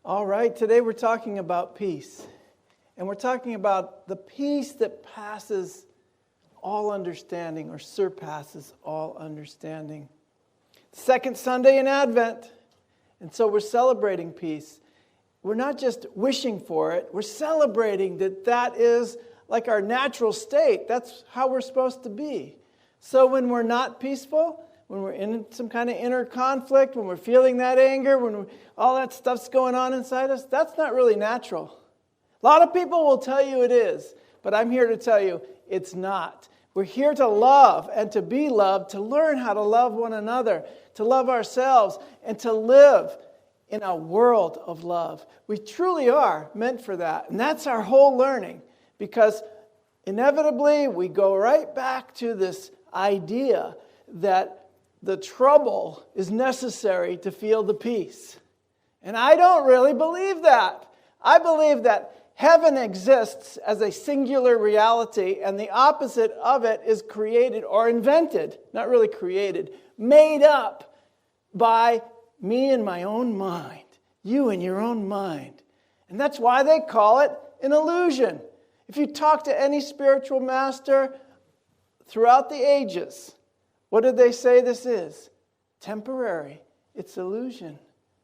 All right, today we're talking about peace. And we're talking about the peace that passes all understanding or surpasses all understanding. Second Sunday in Advent. And so we're celebrating peace. We're not just wishing for it. We're celebrating that is like our natural state. That's how we're supposed to be. So when we're not peaceful, when we're in some kind of inner conflict, when we're feeling that anger, when all that stuff's going on inside us, that's not really natural. A lot of people will tell you it is, but I'm here to tell you it's not. We're here to love and to be loved, to learn how to love one another, to love ourselves, and to live in a world of love. We truly are meant for that, and that's our whole learning, because inevitably we go right back to this idea that the trouble is necessary to feel the peace. And I don't really believe that. I believe that heaven exists as a singular reality, and the opposite of it is created or invented, not really created, made up by me in my own mind, you in your own mind. And that's why they call it an illusion. If you talk to any spiritual master throughout the ages, what did they say this is? Temporary. It's illusion.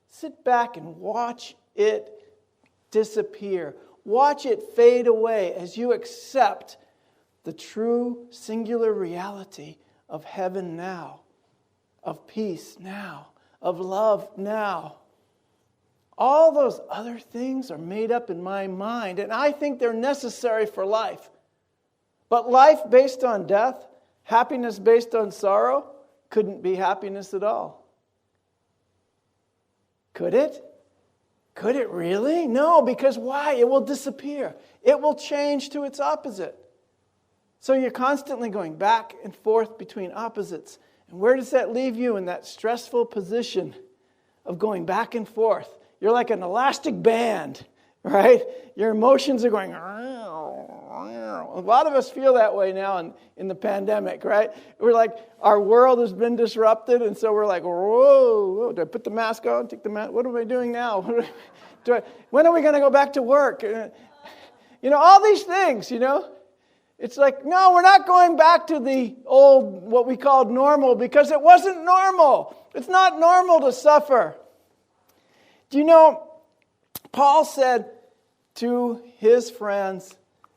Sit back and watch it disappear. Watch it fade away as you accept the true singular reality of heaven now, of peace now, of love now. All those other things are made up in my mind, and I think they're necessary for life. But life based on death, happiness based on sorrow, couldn't be happiness at all. Could it? Could it really? No, because why? It will disappear. It will change to its opposite. So you're constantly going back and forth between opposites. And where does that leave you in that stressful position of going back and forth? You're like an elastic band, right? Your emotions are going. A lot of us feel that way now in the pandemic, right? We're like, our world has been disrupted, and so we're like, whoa, do I put the mask on, take the mask? What am I doing now? When are we going to go back to work? All these things, It's like, no, we're not going back to the old, what we called normal, because it wasn't normal. It's not normal to suffer. Do you know, Paul said to his friends,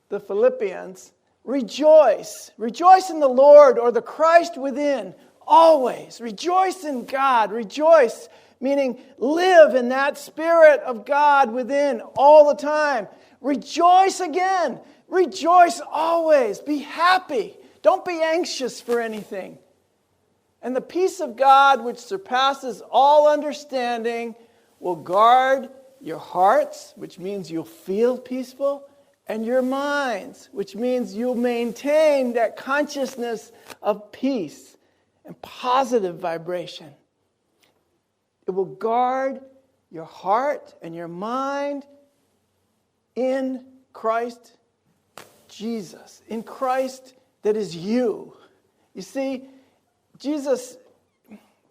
the Philippians, rejoice. Rejoice in the Lord, or the Christ within, always. Rejoice in God. Rejoice, meaning live in that Spirit of God within all the time. Rejoice again. Rejoice always. Be happy. Don't be anxious for anything. And the peace of God, which surpasses all understanding, will guard your hearts, which means you'll feel peaceful, and your minds, which means you'll maintain that consciousness of peace and positive vibration. It will guard your heart and your mind in Christ Jesus, in Christ that is you. You see, Jesus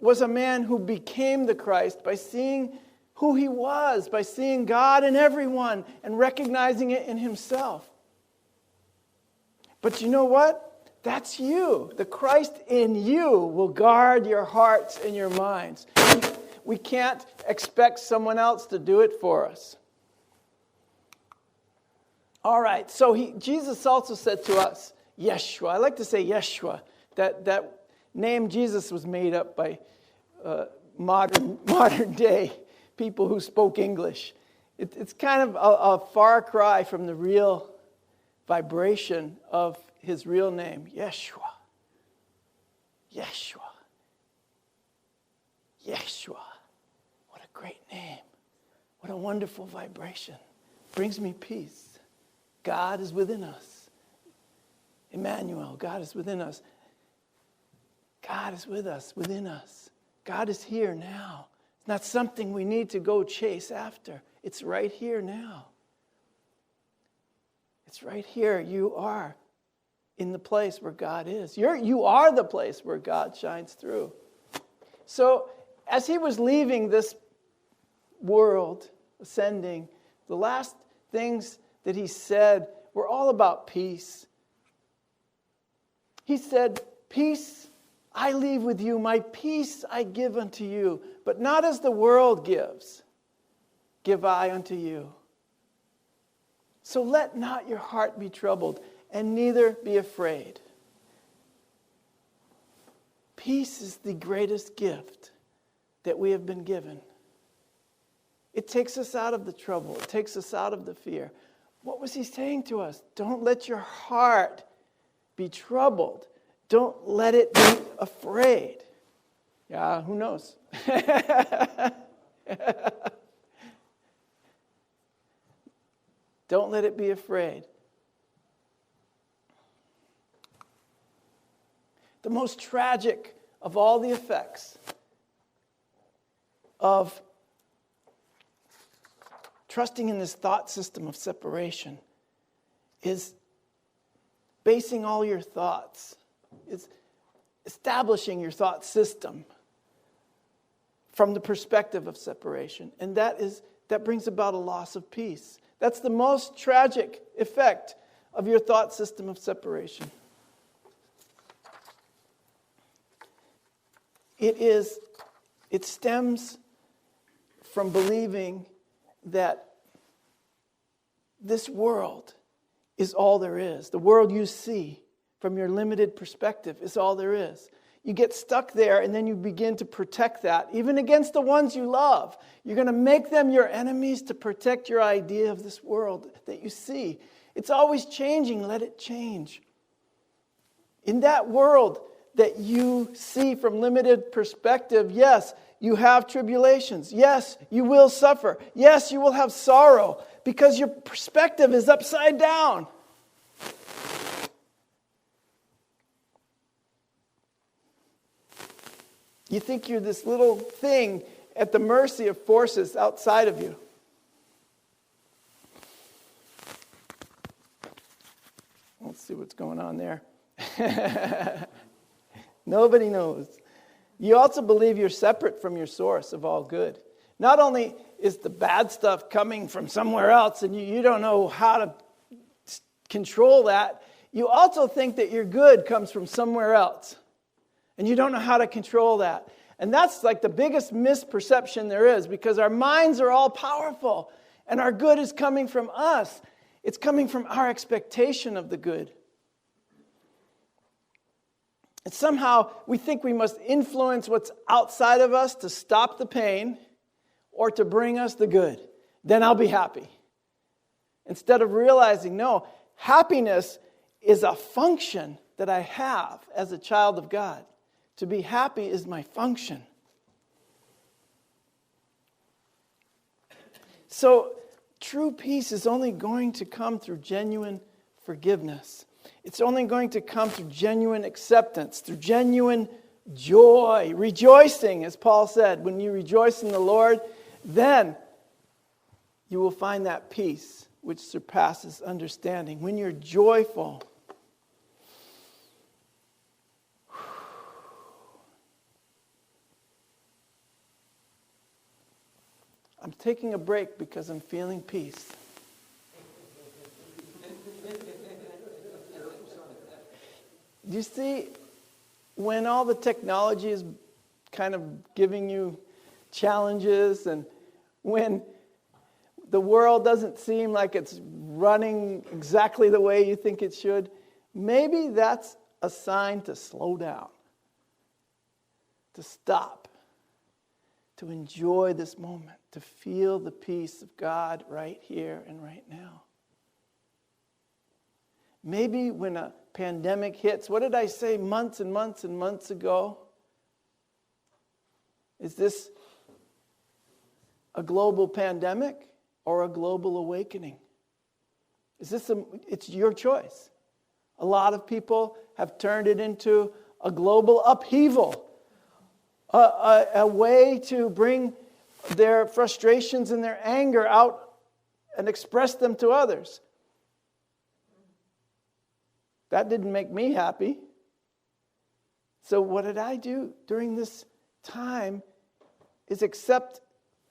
was a man who became the Christ by seeing who he was, by seeing God in everyone and recognizing it in himself. But you know what? That's you. The Christ in you will guard your hearts and your minds. We can't expect someone else to do it for us. All right, so Jesus also said to us, Yeshua. I like to say Yeshua. That name Jesus was made up by modern day people who spoke English. It's kind of a far cry from the real vibration of his real name, Yeshua. Yeshua. Yeshua. What a great name. What a wonderful vibration. Brings me peace. God is within us. Emmanuel, God is within us. God is with us, within us. God is here now. It's not something we need to go chase after. It's right here now. It's right here. You are in the place where God is. You are the place where God shines through. So as he was leaving this world, ascending, the last things that he said were all about peace. He said, "Peace I leave with you, my peace I give unto you, but not as the world gives, give I unto you. So let not your heart be troubled, and neither be afraid." Peace is the greatest gift that we have been given. It takes us out of the trouble. It takes us out of the fear. What was he saying to us? Don't let your heart be troubled. Don't let it be afraid. Yeah, who knows? Don't let it be afraid. The most tragic of all the effects of trusting in this thought system of separation is basing all your thoughts, is establishing your thought system from the perspective of separation. And that brings about a loss of peace. That's the most tragic effect of your thought system of separation. It stems from believing that this world is all there is. The world you see from your limited perspective is all there is. You get stuck there, and then you begin to protect that, even against the ones you love. You're going to make them your enemies to protect your idea of this world that you see. It's always changing. Let it change. In that world that you see from limited perspective, yes, you have tribulations. Yes, you will suffer. Yes, you will have sorrow because your perspective is upside down. You think you're this little thing at the mercy of forces outside of you. Let's see what's going on there. Nobody knows. You also believe you're separate from your source of all good. Not only is the bad stuff coming from somewhere else and you don't know how to control that, you also think that your good comes from somewhere else. And you don't know how to control that. And that's like the biggest misperception there is, because our minds are all powerful and our good is coming from us. It's coming from our expectation of the good. And somehow we think we must influence what's outside of us to stop the pain or to bring us the good. Then I'll be happy. Instead of realizing, no, happiness is a function that I have as a child of God. To be happy is my function. So true peace is only going to come through genuine forgiveness. It's only going to come through genuine acceptance, through genuine joy, rejoicing, as Paul said. When you rejoice in the Lord, then you will find that peace which surpasses understanding. When you're joyful, I'm taking a break because I'm feeling peace. You see, when all the technology is kind of giving you challenges, and when the world doesn't seem like it's running exactly the way you think it should, maybe that's a sign to slow down, to stop, to enjoy this moment, to feel the peace of God right here and right now. Maybe when a pandemic hits, what did I say months and months and months ago? Is this a global pandemic or a global awakening? It's your choice. A lot of people have turned it into a global upheaval, a way to bring their frustrations and their anger out and express them to others. That didn't make me happy. So what did I do during this time is accept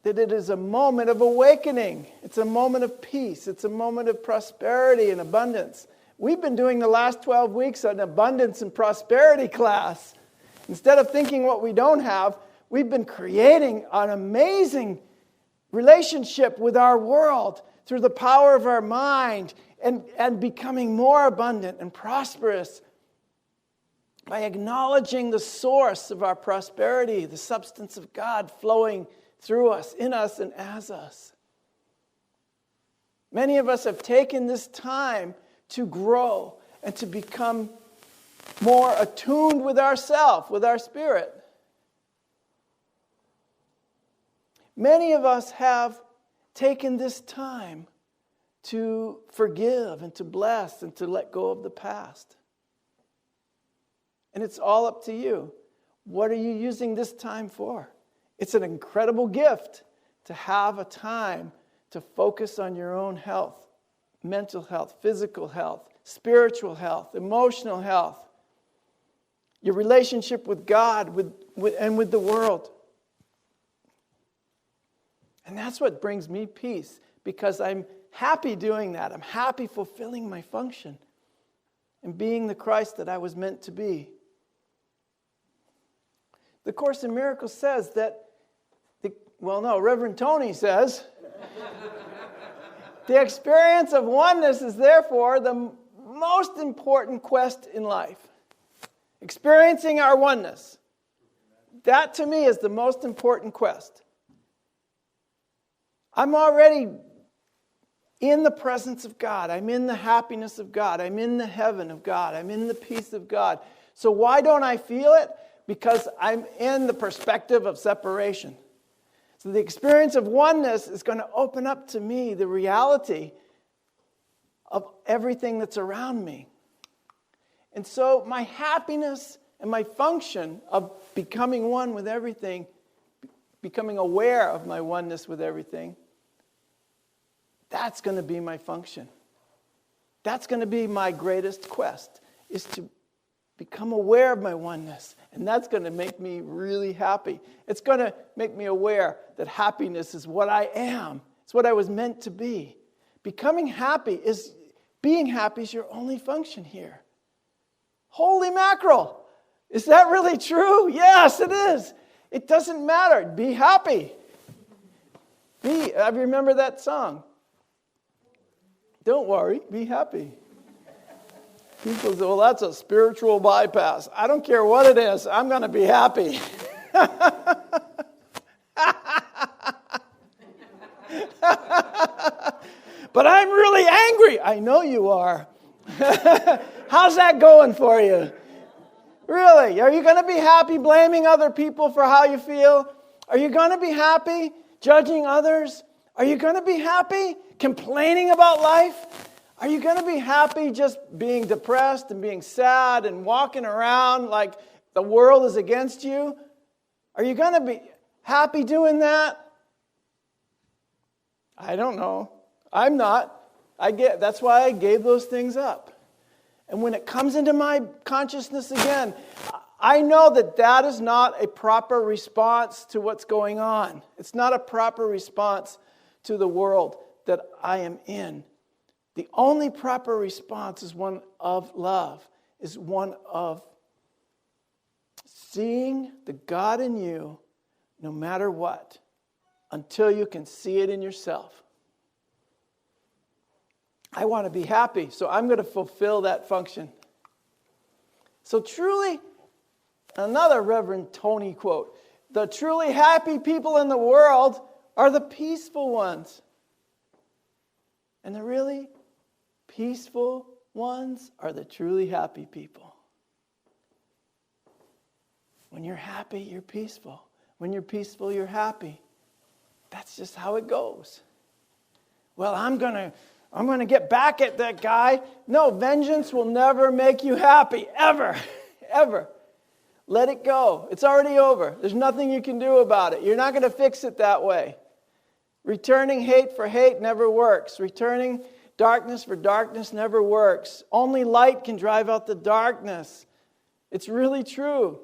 that it is a moment of awakening. It's a moment of peace. It's a moment of prosperity and abundance. We've been doing the last 12 weeks an abundance and prosperity class. Instead of thinking what we don't have, we've been creating an amazing relationship with our world through the power of our mind and becoming more abundant and prosperous by acknowledging the source of our prosperity, the substance of God flowing through us, in us, and as us. Many of us have taken this time to grow and to become more attuned with ourself, with our spirit. Many of us have taken this time to forgive and to bless and to let go of the past. And it's all up to you. What are you using this time for? It's an incredible gift to have a time to focus on your own health, mental health, physical health, spiritual health, emotional health, your relationship with God and with the world. And that's what brings me peace, because I'm happy doing that. I'm happy fulfilling my function and being the Christ that I was meant to be. The Course in Miracles says that, Reverend Tony says, the experience of oneness is therefore the most important quest in life. Experiencing our oneness. That to me is the most important quest. I'm already in the presence of God. I'm in the happiness of God. I'm in the heaven of God. I'm in the peace of God. So why don't I feel it? Because I'm in the perspective of separation. So the experience of oneness is going to open up to me the reality of everything that's around me. And so my happiness and my function of becoming one with everything, becoming aware of my oneness with everything, that's going to be my function. That's going to be my greatest quest, is to become aware of my oneness. And that's going to make me really happy. It's going to make me aware that happiness is what I am. It's what I was meant to be. Being happy is your only function here. Holy mackerel! Is that really true? Yes, it is. It doesn't matter. Be happy. I remember that song. Don't worry, be happy. People say, well, that's a spiritual bypass. I don't care what it is. I'm going to be happy. But I'm really angry. I know you are. How's that going for you? Really? Are you going to be happy blaming other people for how you feel? Are you going to be happy judging others? Are you going to be happy complaining about life? Are you going to be happy just being depressed and being sad and walking around like the world is against you? Are you going to be happy doing that? I don't know. I'm not. That's why I gave those things up. And when it comes into my consciousness again, I know that is not a proper response to what's going on. It's not a proper response to the world that I am in. The only proper response is one of love, is one of seeing the God in you no matter what, until you can see it in yourself. I want to be happy, so I'm going to fulfill that function. So truly, another Reverend Tony quote, the truly happy people in the world are the peaceful ones. And the really peaceful ones are the truly happy people. When you're happy, you're peaceful. When you're peaceful, you're happy. That's just how it goes. Well, I'm going to get back at that guy. No, vengeance will never make you happy, ever, ever. Let it go. It's already over. There's nothing you can do about it. You're not going to fix it that way. Returning hate for hate never works. Returning darkness for darkness never works. Only light can drive out the darkness. It's really true.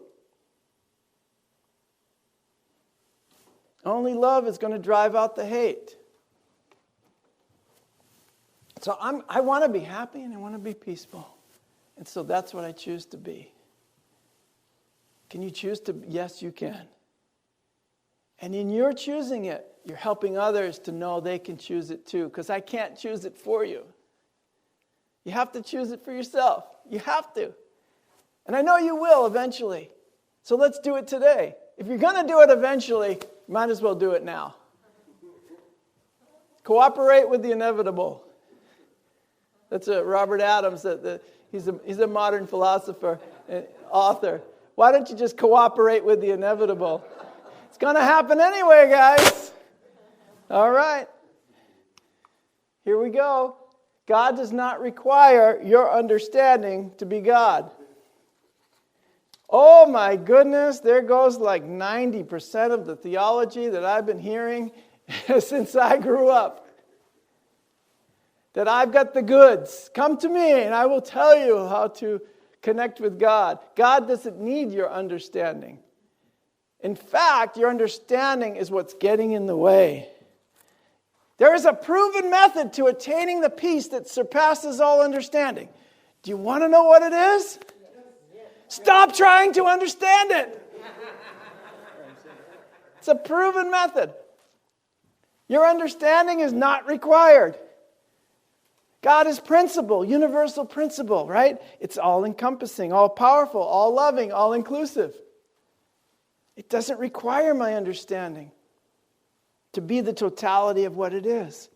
Only love is going to drive out the hate. So I want to be happy and I want to be peaceful. And so that's what I choose to be. Can you choose to? Yes, you can. And in your choosing it, you're helping others to know they can choose it too, because I can't choose it for you. You have to choose it for yourself. You have to. And I know you will eventually. So let's do it today. If you're going to do it eventually, you might as well do it now. Cooperate with the inevitable. That's Robert Adams. He's a modern philosopher and author. Why don't you just cooperate with the inevitable? It's going to happen anyway, guys. All right. Here we go. God does not require your understanding to be God. Oh my goodness, there goes like 90% of the theology that I've been hearing since I grew up. That I've got the goods. Come to me and I will tell you how to connect with God. God doesn't need your understanding. In fact, your understanding is what's getting in the way. There is a proven method to attaining the peace that surpasses all understanding. Do you want to know what it is? Stop trying to understand it. It's a proven method. Your understanding is not required. God is principle, universal principle, right? It's all-encompassing, all-powerful, all-loving, all-inclusive. It doesn't require my understanding to be the totality of what it is.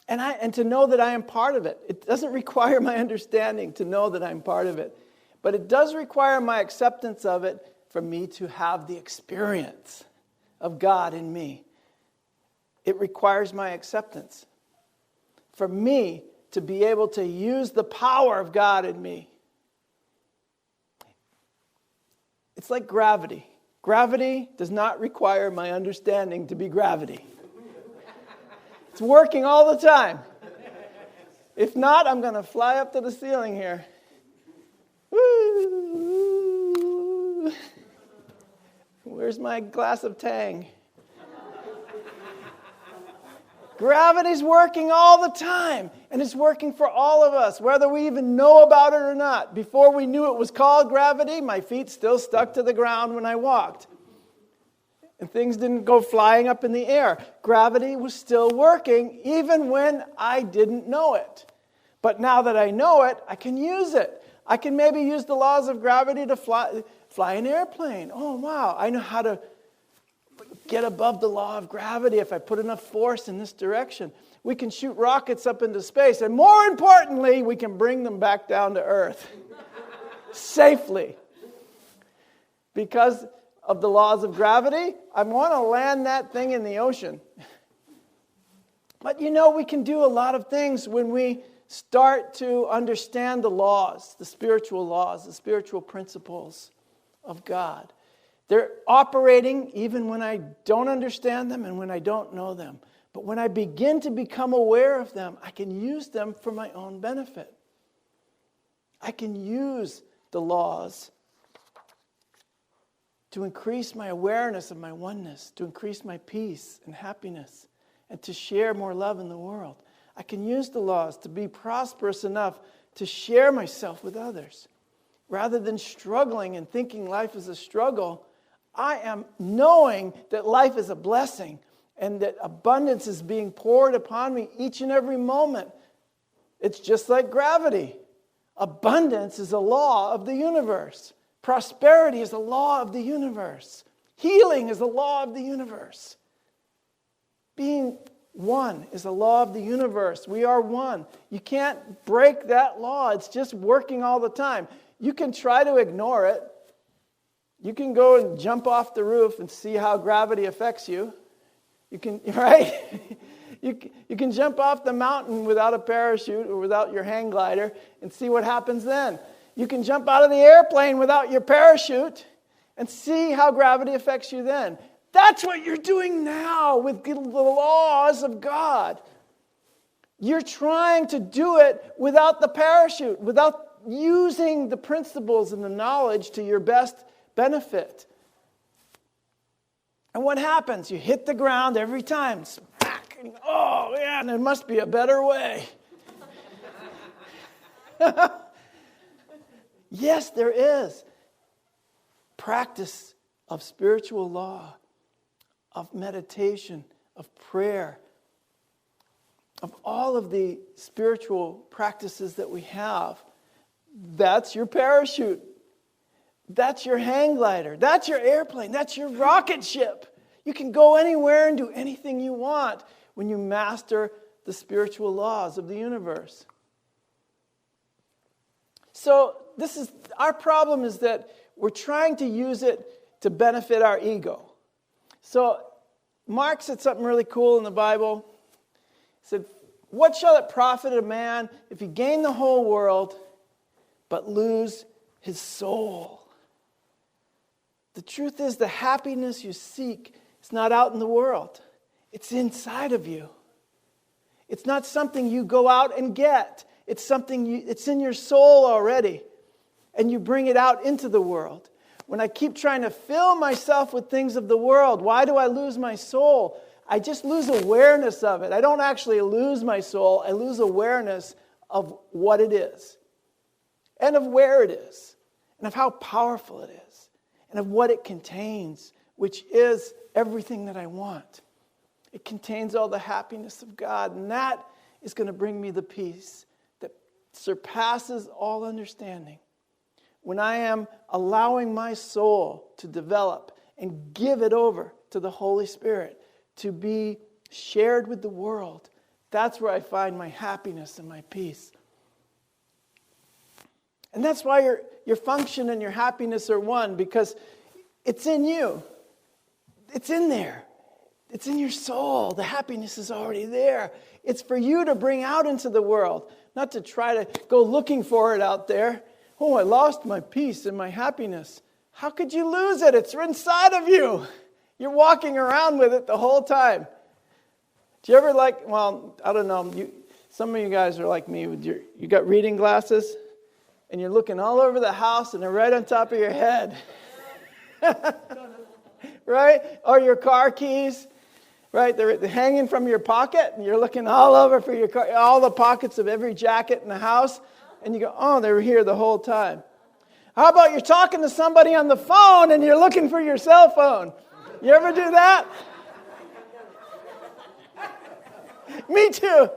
And to know that I am part of it. It doesn't require my understanding to know that I'm part of it. But it does require my acceptance of it for me to have the experience of God in me. It requires my acceptance for me to be able to use the power of God in me. It's like gravity. Gravity does not require my understanding to be gravity. It's working all the time. If not, I'm going to fly up to the ceiling here. Woo! Where's my glass of Tang? Gravity's working all the time, and it's working for all of us, whether we even know about it or not. Before we knew it was called gravity, my feet still stuck to the ground when I walked. And things didn't go flying up in the air. Gravity was still working, even when I didn't know it. But now that I know it, I can use it. I can maybe use the laws of gravity to fly an airplane. Oh, wow, I know how to get above the law of gravity if I put enough force in this direction. We can shoot rockets up into space. And more importantly, we can bring them back down to Earth safely. Because of the laws of gravity, I want to land that thing in the ocean. But we can do a lot of things when we start to understand the laws, the spiritual principles of God. They're operating even when I don't understand them and when I don't know them. But when I begin to become aware of them, I can use them for my own benefit. I can use the laws to increase my awareness of my oneness, to increase my peace and happiness, and to share more love in the world. I can use the laws to be prosperous enough to share myself with others. Rather than struggling and thinking life is a struggle, I am knowing that life is a blessing and that abundance is being poured upon me each and every moment. It's just like gravity. Abundance is a law of the universe. Prosperity is a law of the universe. Healing is a law of the universe. Being one is a law of the universe. We are one. You can't break that law. It's just working all the time. You can try to ignore it. You can go and jump off the roof and see how gravity affects you. You can, right? You can jump off the mountain without a parachute or without your hang glider and see what happens then. You can jump out of the airplane without your parachute and see how gravity affects you then. That's what you're doing now with the laws of God. You're trying to do it without the parachute, without using the principles and the knowledge to your best benefit. And what happens? You hit the ground every time. Smack. And, oh, man, there must be a better way. Yes, there is. Practice of spiritual law, of meditation, of prayer, of all of the spiritual practices that we have. That's your parachute. That's your hang glider. That's your airplane. That's your rocket ship. You can go anywhere and do anything you want when you master the spiritual laws of the universe. So our problem is that we're trying to use it to benefit our ego. So Mark said something really cool in the Bible. He said, "What shall it profit a man if he gain the whole world but lose his soul?" The truth is, the happiness you seek is not out in the world. It's inside of you. It's not something you go out and get. It's it's in your soul already. And you bring it out into the world. When I keep trying to fill myself with things of the world, why do I lose my soul? I just lose awareness of it. I don't actually lose my soul. I lose awareness of what it is. And of where it is. And of how powerful it is. And of what it contains, which is everything that I want. It contains all the happiness of God. And that is going to bring me the peace that surpasses all understanding. When I am allowing my soul to develop and give it over to the Holy Spirit to be shared with the world, that's where I find my happiness and my peace. And that's why your function and your happiness are one, because it's in you. It's in there. It's in your soul. The happiness is already there. It's for you to bring out into the world, not to try to go looking for it out there. Oh, I lost my peace and my happiness. How could you lose it? It's inside of you. You're walking around with it the whole time. Do you ever I don't know, some of you guys are like me, with you got reading glasses, and you're looking all over the house, and they're right on top of your head. Right? Or your car keys, right? They're hanging from your pocket, and you're looking all over for your car, all the pockets of every jacket in the house, and you go, oh, they were here the whole time. How about you're talking to somebody on the phone, and you're looking for your cell phone? You ever do that? Me too.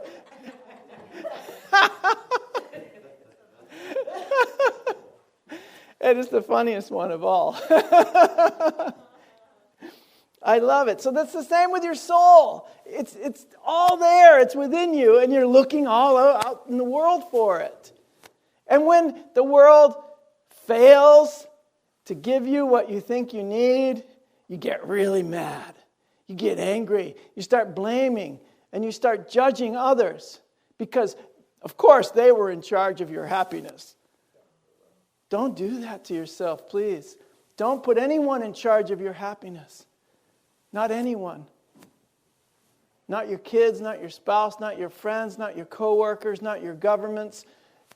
It is the funniest one of all. I love it. So that's the same with your soul. It's all there. It's within you, and you're looking all out in the world for it. And when the world fails to give you what you think you need, you get really mad. You get angry. You start blaming, and you start judging others because, of course, they were in charge of your happiness. Don't do that to yourself, please. Don't put anyone in charge of your happiness. Not anyone. Not your kids, not your spouse, not your friends, not your coworkers, not your governments.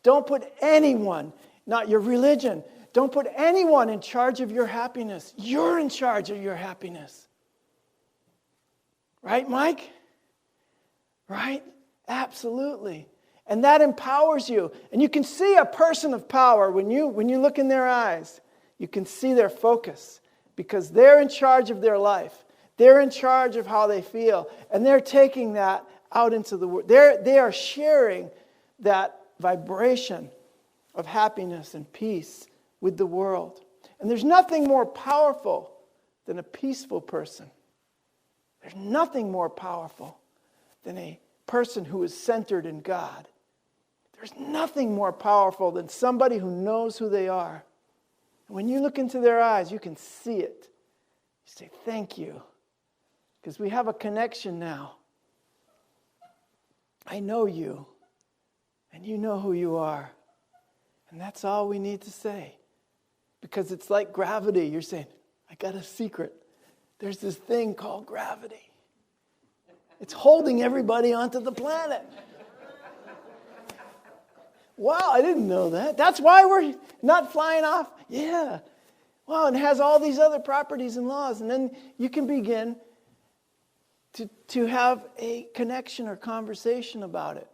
Don't put anyone, not your religion. Don't put anyone in charge of your happiness. You're in charge of your happiness. Right, Mike? Right? Absolutely. And that empowers you. And you can see a person of power when you look in their eyes. You can see their focus because they're in charge of their life. They're in charge of how they feel. And they're taking that out into the world. They are sharing that vibration of happiness and peace with the world. And there's nothing more powerful than a peaceful person. There's nothing more powerful than a person who is centered in God. There's nothing more powerful than somebody who knows who they are. And when you look into their eyes, you can see it. You say, thank you. Because we have a connection now. I know you. And you know who you are. And that's all we need to say. Because it's like gravity. You're saying, I got a secret. There's this thing called gravity. It's holding everybody onto the planet. Wow, I didn't know that. That's why we're not flying off? Yeah. Wow, and it has all these other properties and laws. And then you can begin to have a connection or conversation about it.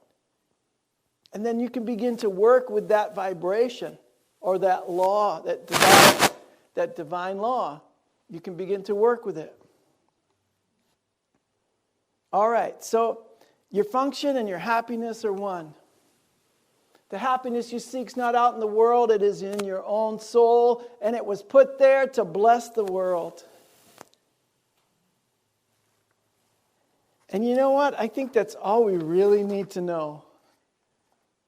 And then you can begin to work with that vibration or that law, that divine law. You can begin to work with it. All right, so your function and your happiness are one. The happiness you seek is not out in the world, it is in your own soul, and it was put there to bless the world. And you know what? I think that's all we really need to know.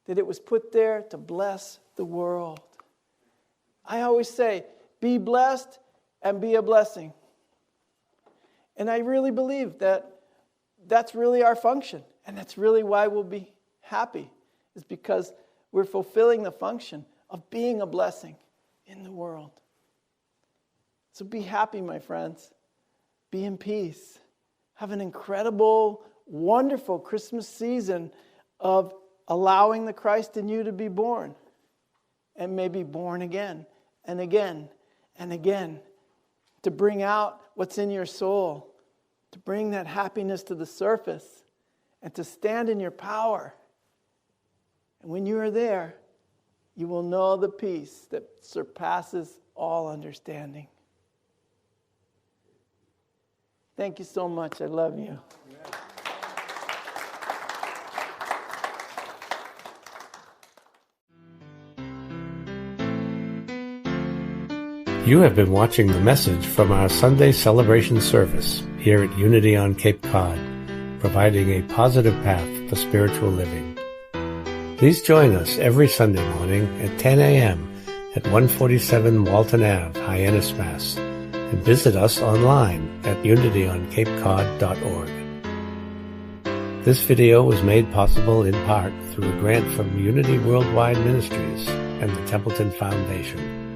That it was put there to bless the world. I always say, be blessed and be a blessing. And I really believe that that's really our function. And that's really why we'll be happy. Is because we're fulfilling the function of being a blessing in the world. So be happy, my friends. Be in peace. Have an incredible, wonderful Christmas season of allowing the Christ in you to be born. And maybe born again and again and again. To bring out what's in your soul. To bring that happiness to the surface. And to stand in your power. And when you are there, you will know the peace that surpasses all understanding. Thank you so much. I love you. You have been watching the message from our Sunday celebration service here at Unity on Cape Cod, providing a positive path for spiritual living. Please join us every Sunday morning at 10 a.m. at 147 Walton Ave, Hyannis, Mass. And visit us online at unityoncapecod.org. This video was made possible in part through a grant from Unity Worldwide Ministries and the Templeton Foundation.